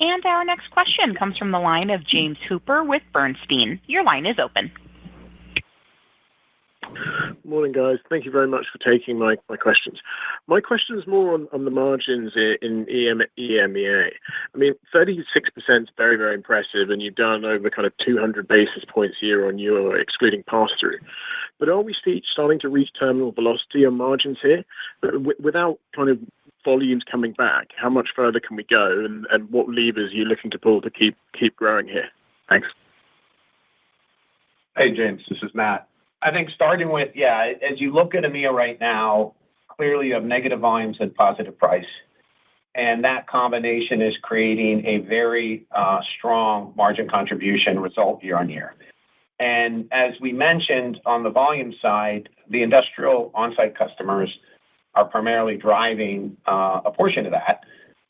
And our next question comes from the line of James Hooper with Bernstein. Your line is open. Morning, guys. Thank you very much for taking my questions. My question is more on the margins in EMEA. I mean, 36% is very, very impressive, and you've done over kind of 200 basis points year on year, excluding pass-through. But are we starting to reach terminal velocity on margins here without kind of volumes coming back, how much further can we go, and what levers are you looking to pull to keep growing here? Thanks. Hey, James, this is Matt. I think starting with, as you look at EMEA right now, clearly you have negative volumes and positive price. And that combination is creating a very strong margin contribution result year on year. And as we mentioned on the volume side, the industrial on-site customers are primarily driving a portion of that.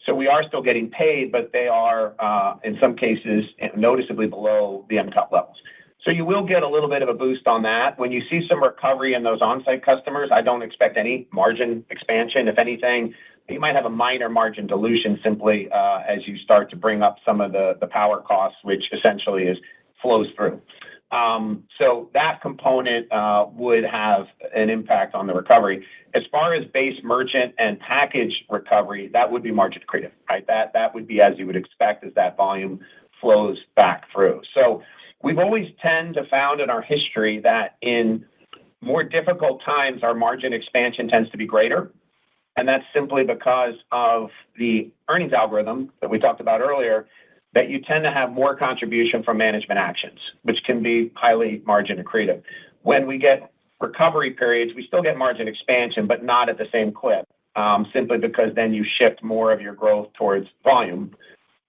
So we are still getting paid, but they are, in some cases, noticeably below the MCOT levels. So you will get a little bit of a boost on that. When you see some recovery in those on-site customers, I don't expect any margin expansion. If anything, you might have a minor margin dilution simply as you start to bring up some of the power costs, which essentially flows through. So that component would have an impact on the recovery. As far as base merchant and package recovery, that would be margin accretive, right? That would be as you would expect as that volume flows back through. So we've always found in our history that in more difficult times, our margin expansion tends to be greater. And that's simply because of the earnings algorithm that we talked about earlier, that you tend to have more contribution from management actions, which can be highly margin accretive. When we get recovery periods, we still get margin expansion, but not at the same clip, simply because then you shift more of your growth towards volume,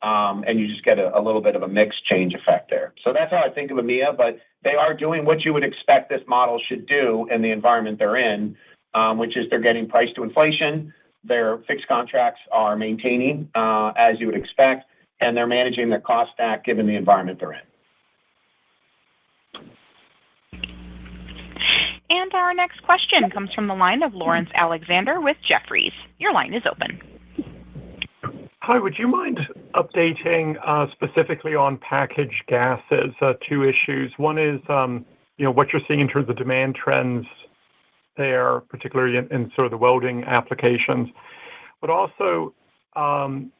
and you just get a little bit of a mix change effect there. So that's how I think of EMEA, but they are doing what you would expect this model should do in the environment they're in, which is they're getting price to inflation, their fixed contracts are maintaining as you would expect, and they're managing their cost stack given the environment they're in. And our next question comes from the line of Lawrence Alexander with Jefferies. Your line is open. Hi, would you mind updating specifically on packaged gases? Two issues. One is, what you're seeing in terms of demand trends there, particularly in sort of the welding applications, but also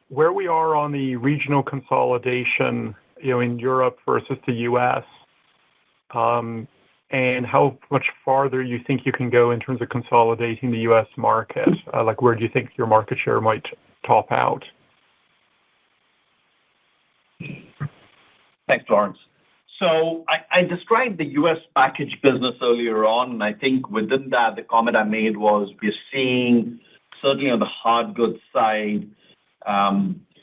where we are on the regional consolidation, in Europe versus the U.S., and how much farther you think you can go in terms of consolidating the U.S. market. Like, where do you think your market share might top out? Thanks, Lawrence. So I described the U.S. package business earlier on, and I think within that, the comment I made was we're seeing, certainly on the hard goods side,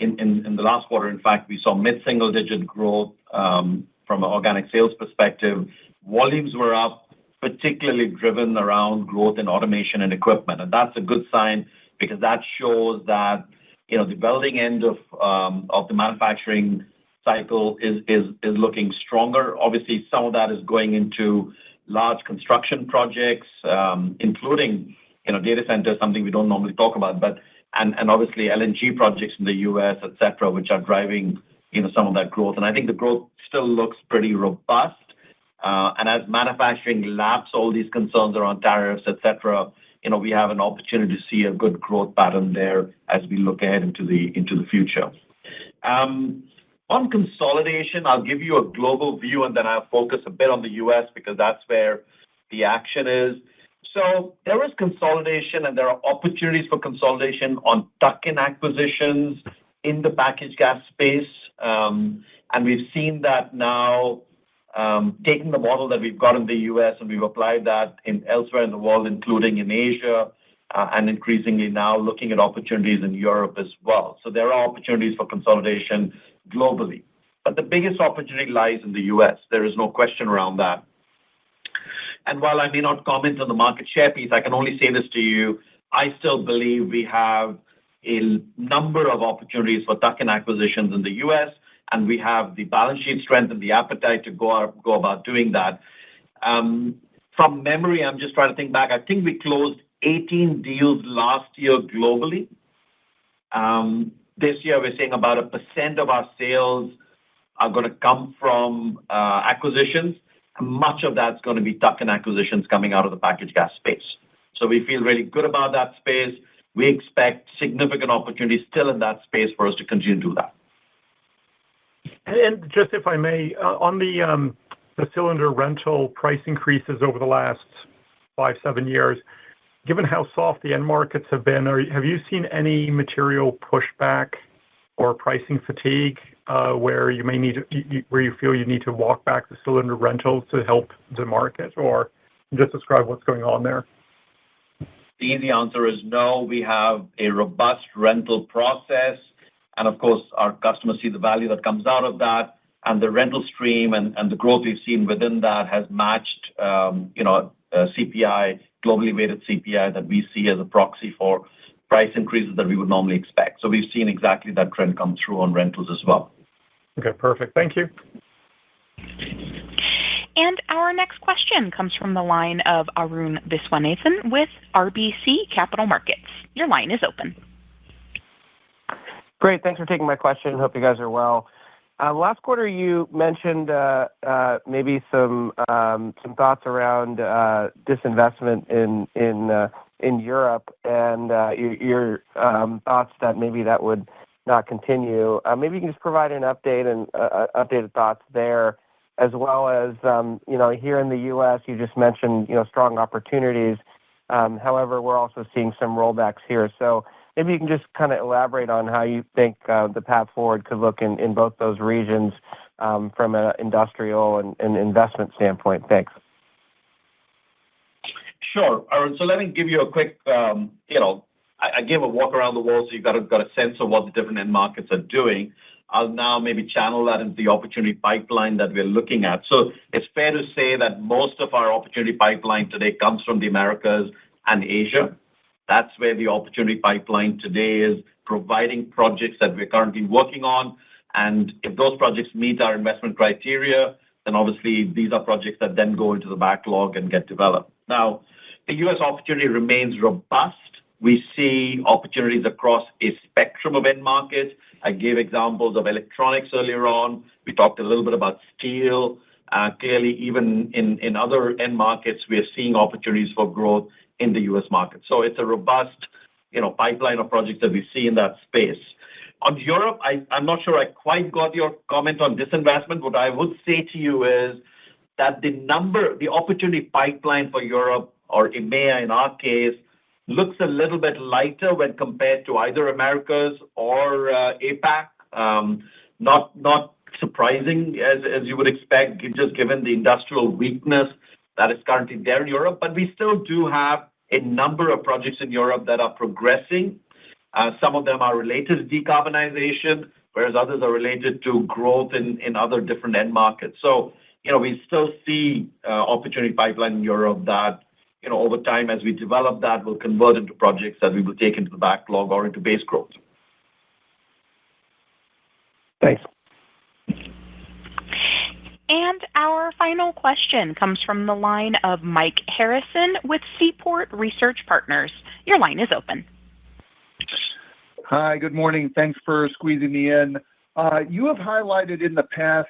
in the last quarter, in fact, we saw mid-single-digit growth from an organic sales perspective. Volumes were up, particularly driven around growth in automation and equipment. And that's a good sign because that shows that, the welding end of the manufacturing cycle is looking stronger. Obviously, some of that is going into large construction projects, including, data centers, something we don't normally talk about, but and obviously LNG projects in the U.S., et cetera, which are driving, some of that growth. And I think the growth still looks pretty robust. And as manufacturing laps all these concerns around tariffs, et cetera, we have an opportunity to see a good growth pattern there as we look ahead into the future. On consolidation, I'll give you a global view, and then I'll focus a bit on the U.S. because that's where the action is. So there is consolidation, and there are opportunities for consolidation on tuck-in acquisitions in the packaged gas space. And we've seen that now, taking the model that we've got in the U.S., and we've applied that elsewhere in the world, including in Asia, and increasingly now looking at opportunities in Europe as well. So there are opportunities for consolidation globally. But the biggest opportunity lies in the U.S. There is no question around that. And while I may not comment on the market share piece, I can only say this to you. I still believe we have a number of opportunities for tuck-in acquisitions in the U.S., and we have the balance sheet strength and the appetite to go about doing that. From memory, I'm just trying to think back. I think we closed 18 deals last year globally. This year, we're seeing about 1% of our sales are going to come from acquisitions. Much of that's going to be tuck-in acquisitions coming out of the packaged gas space. So we feel really good about that space. We expect significant opportunities still in that space for us to continue to do that. And just if I may, on the cylinder rental price increases over the last 5-7 years, given how soft the end markets have been, have you seen any material pushback or pricing fatigue where you feel you need to walk back the cylinder rentals to help the market, or just describe what's going on there? The easy answer is no. We have a robust rental process, and of course, our customers see the value that comes out of that, and the rental stream and the growth we've seen within that has matched, CPI, globally weighted CPI that we see as a proxy for price increases that we would normally expect. So we've seen exactly that trend come through on rentals as well. Okay, perfect. Thank you. And our next question comes from the line of Arun Viswanathan with RBC Capital Markets. Your line is open. Great. Thanks for taking my question. Hope you guys are well. Last quarter, you mentioned maybe some thoughts around disinvestment in Europe and your thoughts that maybe that would not continue. Maybe you can just provide an update and updated thoughts there, as well as here in the U.S. You just mentioned strong opportunities. However, we're also seeing some rollbacks here. So maybe you can just kind of elaborate on how you think the path forward could look in both those regions from an industrial and investment standpoint. Thanks. Sure. So let me give you a quick, I gave a walk around the world, so you've got a sense of what the different end markets are doing. I'll now maybe channel that into the opportunity pipeline that we're looking at. So it's fair to say that most of our opportunity pipeline today comes from the Americas and Asia. That's where the opportunity pipeline today is, providing projects that we're currently working on. And if those projects meet our investment criteria, then obviously these are projects that then go into the backlog and get developed. Now, the U.S. opportunity remains robust. We see opportunities across a spectrum of end markets. I gave examples of electronics earlier on. We talked a little bit about steel. Clearly, even in other end markets, we are seeing opportunities for growth in the U.S. market. So it's a robust, pipeline of projects that we see in that space. On Europe, I'm not sure I quite got your comment on disinvestment. What I would say to you is that the opportunity pipeline for Europe, or EMEA in our case, looks a little bit lighter when compared to either Americas or APAC. Not surprising, as you would expect, just given the industrial weakness that is currently there in Europe. But we still do have a number of projects in Europe that are progressing. Some of them are related to decarbonization, whereas others are related to growth in other different end markets. So, we still see opportunity pipeline in Europe that, over time, as we develop that, will convert into projects that we will take into the backlog or into base growth. Thanks. And our final question comes from the line of Mike Harrison with Seaport Research Partners. Your line is open. Hi, good morning. Thanks for squeezing me in. You have highlighted in the past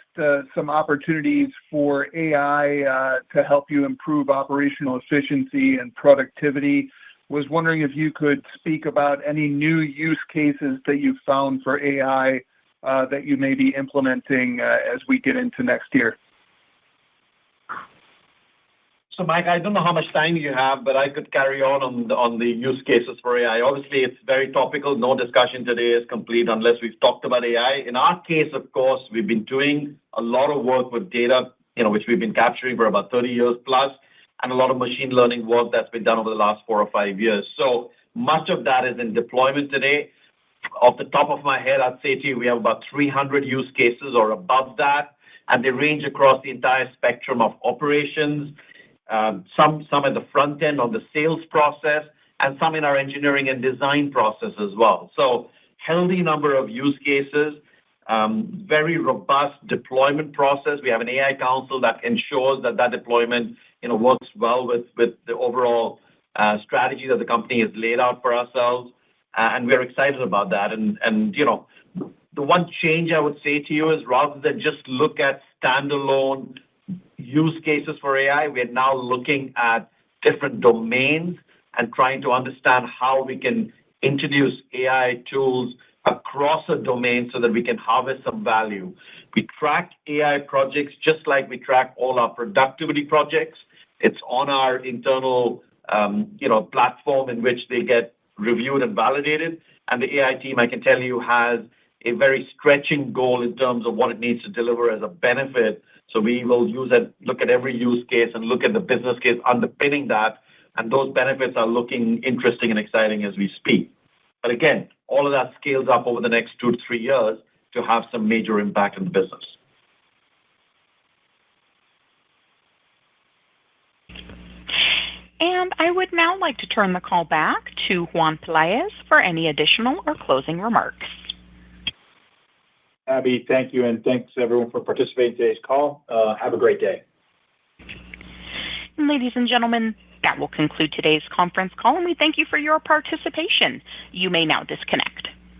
some opportunities for AI to help you improve operational efficiency and productivity. Was wondering if you could speak about any new use cases that you've found for AI that you may be implementing as we get into next year. So, Mike, I don't know how much time you have, but I could carry on the use cases for AI. Obviously, it's very topical. No discussion today is complete unless we've talked about AI. In our case, of course, we've been doing a lot of work with data, which we've been capturing for about 30 years plus, and a lot of machine learning work that's been done over the last 4 or 5 years. So much of that is in deployment today. Off the top of my head, I'd say to you, we have about 300 use cases or above that, and they range across the entire spectrum of operations. Some at the front end of the sales process, and some in our engineering and design process as well. So healthy number of use cases, very robust deployment process. We have an AI council that ensures that deployment works well with the overall strategy that the company has laid out for ourselves. And we're excited about that. And the one change I would say to you is, rather than just look at standalone use cases for AI, we are now looking at different domains and trying to understand how we can introduce AI tools across a domain so that we can harvest some value. We track AI projects just like we track all our productivity projects. It's on our internal platform in which they get reviewed and validated. And the AI team, I can tell you, has a very stretching goal in terms of what it needs to deliver as a benefit. So we will look at every use case and look at the business case underpinning that. And those benefits are looking interesting and exciting as we speak. But again, all of that scales up over the next 2 to 3 years to have some major impact in the business. And I would now like to turn the call back to Juan Pelaez for any additional or closing remarks. Abby, thank you, and thanks everyone for participating in today's call. Have a great day. Ladies and gentlemen, that will conclude today's conference call, and we thank you for your participation. You may now disconnect.